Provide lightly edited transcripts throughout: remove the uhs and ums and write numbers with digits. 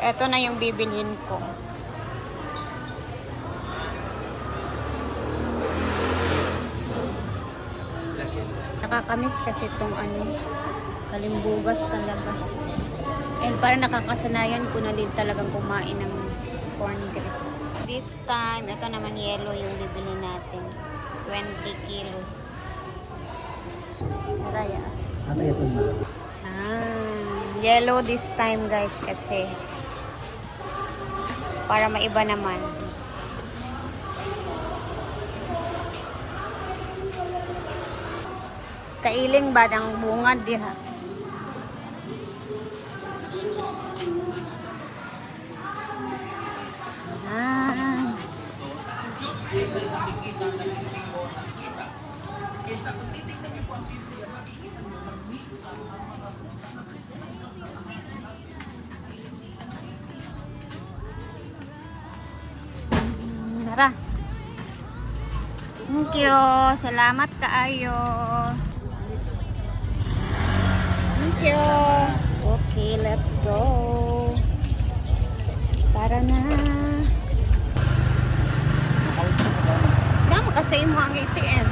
eto na yung bibilhin ko. Nakakamiss kasi itong kalimbugas talaga. And para nakakasanayan ko na din talagang kumain ng corn grits. This time, ito naman yellow yung bibili natin. 20 kilos. Raya. Ano ito na? Yellow this time guys kasi para maiba naman. Kailing ba ng bungad diha? Tara. Thank you. Salamat kaayo. Thank you. Okay, let's go. Tara na. Dama kasi mo ang ATM.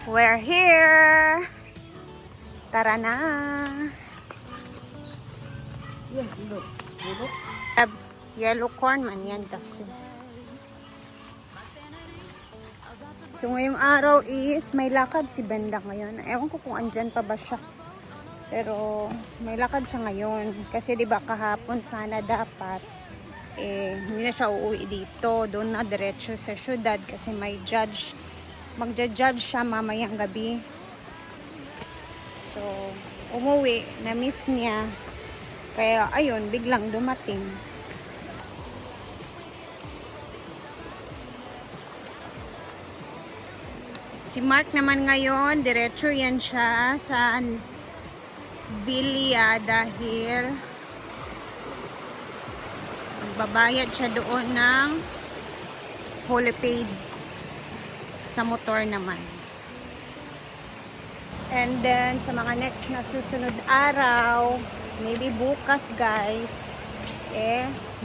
We're here. Tara na. Yes, look. Yellow corn man yan kasi. So ngayong araw is may lakad si Benda ngayon. Ewan ko kung andyan pa ba siya. Pero may lakad siya ngayon. Kasi diba kahapon sana dapat hindi na siya uuwi dito. Doon na diretso sa syudad kasi may judge. Magja-judge siya mamayang gabi. So umuwi. Na-miss niya. Kaya ayun, biglang dumating. Si Mark naman ngayon, diretso yan siya sa Villa dahil magbabayad siya doon ng Holy Paid sa motor naman. And then, sa mga next na susunod araw, maybe bukas guys,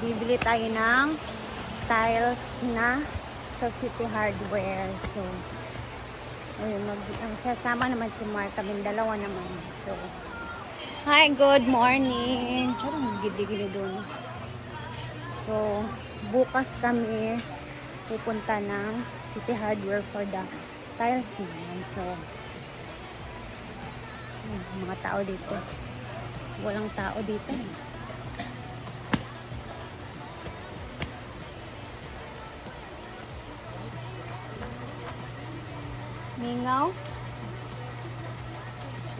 bibili tayo ng tiles na sa City Hardware. So, ayun, sasama naman si Mark, kaming dalawa naman. So, hi, good morning. Charang gili-gili doon. So, bukas kami pupunta ng City Hardware for the tiles naman. So, mga tao dito. Walang tao dito. Mingaw.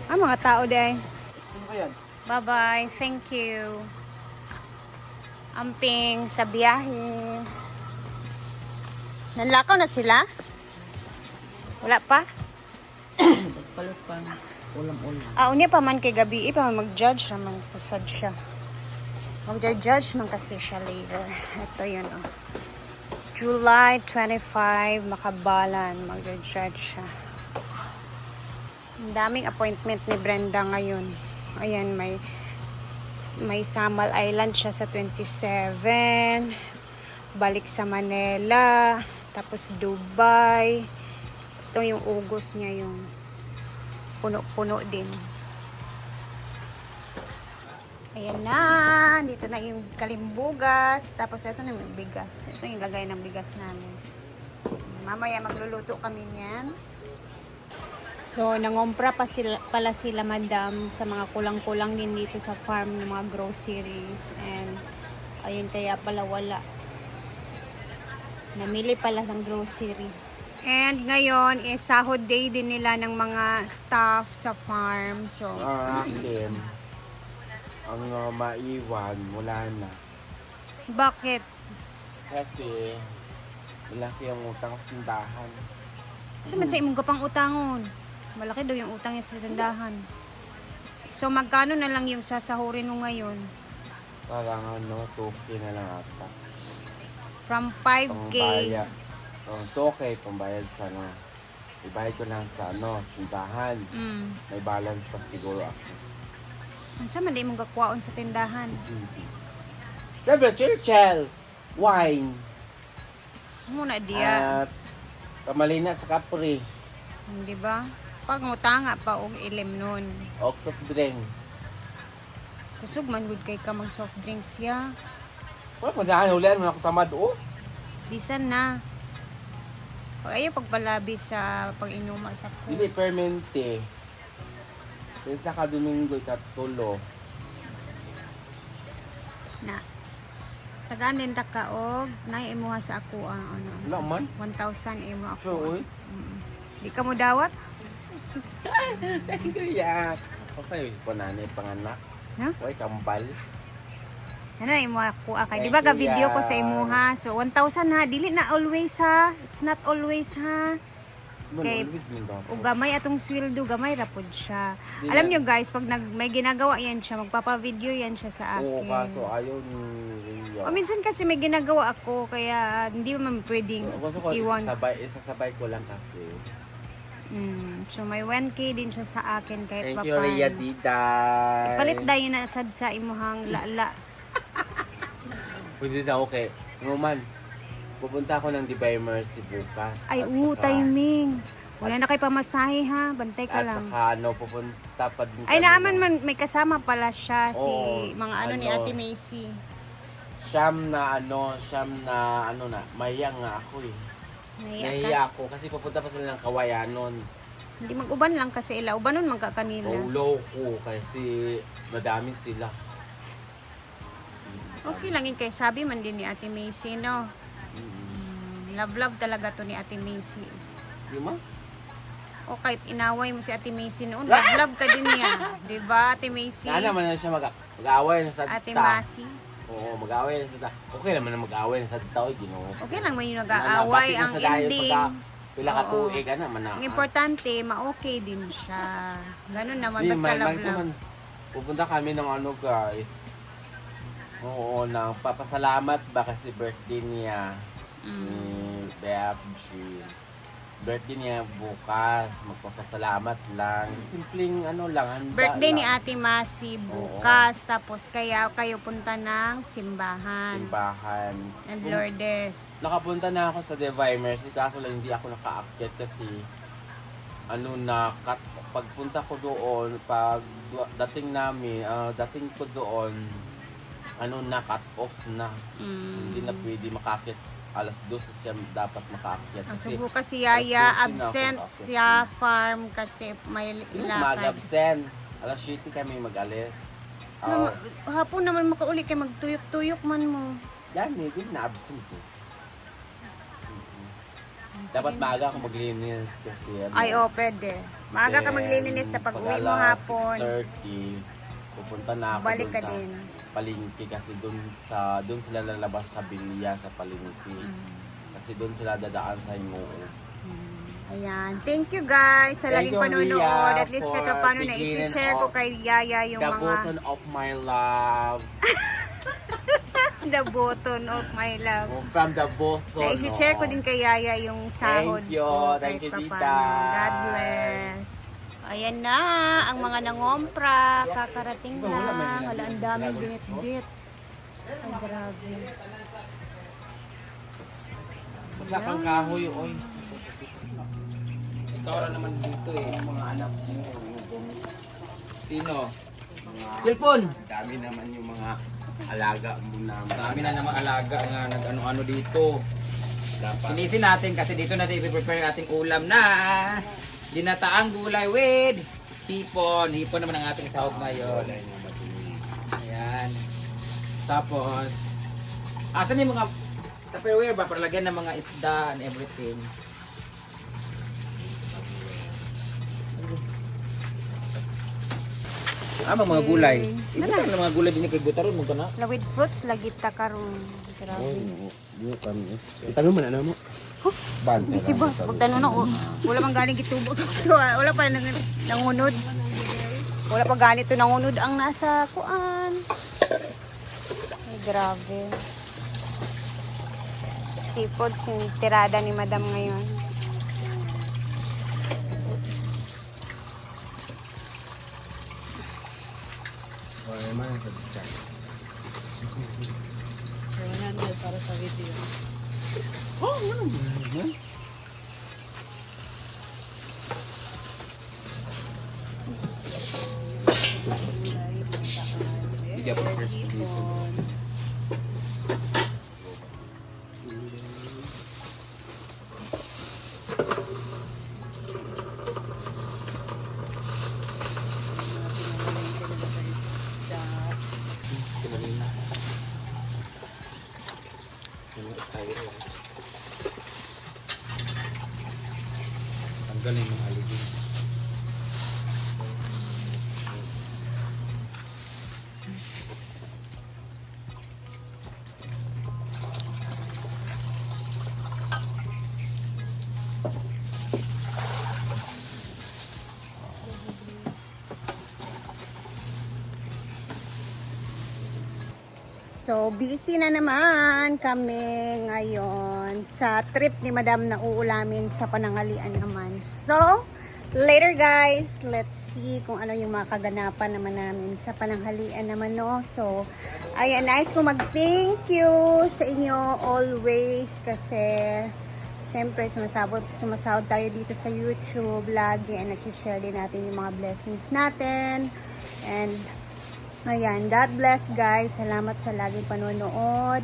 Mga tao day. Ano ba yan? Bye-bye. Thank you. Amping sa biyahe. Nanlakaw na sila? Wala pa? Pagpalit pa ng ulam-ulam. Unya pa man kay gabi, pa man mag-judge naman pasad siya. Mag-judge man kasi siya later. Ito yun, July 25, Makabalan, mag-judge siya. Ang daming appointment ni Brenda ngayon. Ayan, may Samal Island siya sa 27, balik sa Manila, tapos Dubai. Ito yung August niya, yung puno-puno din. Ayan na, dito na yung kalimbugas. Tapos ito na yung bigas. Ito yung lagay ng bigas namin. Mamaya magluluto kami niyan. So, nangompra pala sila madam sa mga kulang-kulang din dito sa farm ng mga groceries. And, ayun kaya pala wala. Namili pala ng grocery. And ngayon is sahod day din nila ng mga staff sa farm. So, akin, ang maiwan mula na. bakit? Kasi, malaki ang utang sa tindahan. Kasi man sa imong gapang utangon. Malaki daw yung utang niya sa tindahan. So, magkano na lang yung sasahurin mo ngayon? Parang 2K na lang ata. From 5K. Pambayad. 2K, pambayad sa ibayad ko lang sa tindahan. May balance pa siguro ako. Unsa man di mong gakwaon sa tindahan? Siyempre, Churchill, wine, Muna diya, at kamalina sa kapri, di ba? Pangutanga pa og ilim nun. o soft drinks. Kusog man gud kay ka mag soft drinks ya. Wala pa dyan, hulihan mo na ako sa mado. Bisan na. Pag ayaw pagpalabi sa pag-inuma sa Dili permente. Sa ka Domingo, Katulo. na. Tagaan din ta ka og nay imuha sa ako ang ano. Wala man. 1,000 imo ako. Sure, uy. Di ka mo dawat? Thank you, yeah. Okay, pananay, panganak. Ha? Uy, kambal. Ano imo ako kay di Thank ba ga you, video ko yeah. sa imuha. So 1,000 ha, dili na always ha. It's not always ha. Okay. O gamay atong sweldo, gamay ra pod siya. Di Alam na- nyo guys, pag may ginagawa yan siya, magpapa-video yan siya sa Oo, akin. kaso ayaw ni Ria. O minsan kasi may ginagawa ako, kaya hindi man pwedeng Gusto ko, iwan. isasabay ko lang kasi. So may 1K din siya sa akin kahit Thank pa you, Ria Diday. Palit dahil na sad sa imuhang lala. Pwede sa okay. Nguman, pupunta ako ng Divine Mercy bukas. Ay, At saka- timing. Wala na kay pamasahe ha, bantay ka At lang. saka ano, pupunta pa din Ay, kami naaman ng- man, may kasama pala siya, si Oo, mga ano ni ano, Ate Macy. Siyam na mahiya nga ako eh. Nahiya ka. Nahiya ako kasi pupunta pa sila ng Kawayanon. Hindi mag-uban lang kasi ila. Ubanon man ka kanila. Ulo ko kasi madami sila. Okay lang yun kay sabi man din ni Ate Macy, no? Love talaga to ni Ate Macy. Di ba? O kahit inaway mo si Ate Macy noon, love ka din niya. Diba, Ate Macy? Sana naman na siya mag-away na sa Ate ta. Macy. Oo, mag-away na sa ta. Okay naman na mag-away na sa tao, Ginoo. Okay lang man yung nag-aaway. Ang ending, Pila ka Oo. tuig na man na. ang importante, ma-okay din siya. Ganun naman, Di, basta may love. naman. Pupunta kami ng ano guys. Oo, nang papasalamat ba kasi birthday niya. Ni Bea Jean. Birthday niya bukas. Magpapasalamat lang. Simpleng ano lang. Handa Birthday ni lang. Ate Macy bukas. Tapos kaya kayo punta ng simbahan. Simbahan. And Lourdes. Nakapunta na ako sa Divine Mercy kaso lang hindi ako nakaakyat kasi ano na pagpunta ko doon pag dating namin dating ko doon ano na cut off na hindi na pwede makakit alas 2 siya dapat makaakyat So kasi bukas si Yaya alas 12 na ako absent nakaakyat. siya farm kasi may ilakad. mag-absent alas 7 kami mag-alis Hapon naman makauli kay magtuyok-tuyok man mo. yan hindi na absent ko dapat maaga ako maglinis kasi ano, Ay, pwede. Maaga ka maglilinis na pag-uwi mo alas hapon. 6:30 pupunta na ako Balik dun ka sa din. palengke kasi doon sila lalabas sa Bilya sa palengke. Kasi doon sila dadaan sa Ingoo. Ayan. Thank you guys sa Thank laging you, panonood. Ria, At least for kahit paano na beginning i-share ko of kay Yaya yung The mga button of my love. the button of my love. From the button. Na i-share ko din kay Yaya yung sahod Thank you. ko. Thank kahit you, papaano. Tita. God bless. Ayan na, ang mga nangompra, kakarating lang. Wala, ang daming binit-bit. Ay, grabe. Basta pang kahoy, oy. Ikaw ra naman dito eh. Mga anak mo. Sino? Cellphone! Dami naman yung mga alaga mo na. Dami na namang alaga nga nag-ano-ano dito. Dapat. Sinisin natin kasi dito natin i-prepare yung ating ulam na dinataang gulay with hipon. Hipon naman ang ating sahog ngayon. Ayan. Tapos, asan yung mga Tupperware ba para lagyan ng mga isda and everything? Mga gulay. Ito lang ng mga gulay din kay Gutaron mo na. Lawid fruits, lagi ta karon. Grabe. Itanong mo na mo. Busy ba? Pagtanong na, wala pang galing gitubo. Wala pa nangunod. Wala pa ganito nangunod ang nasa kuan. Ay, grabe. Seafood, yung tirada ni Madam ngayon. So, 100 para sa video. Oh, ano ba yan? Gulay, binataan. Hindi ako first dito. Hipon. Kinalina. Tayo rin. Ang galing ng aligi. So, busy na naman kami ngayon sa trip ni Madam na uulamin sa panangalian naman. So, later guys, let's see kung ano yung mga kaganapan naman namin sa pananghalian naman, no? So, ayan, nice ko mag-thank you sa inyo always kasi syempre sumasahod tayo dito sa YouTube lagi and nasi-share din natin yung mga blessings natin. And ayan, God bless guys. Salamat sa laging panonood.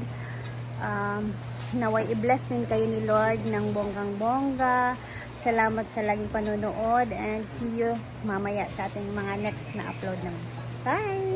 Naway i-bless din kayo ni Lord ng bonggang-bongga. Salamat sa laging panonood and see you mamaya sa ating mga next na upload naman. Bye!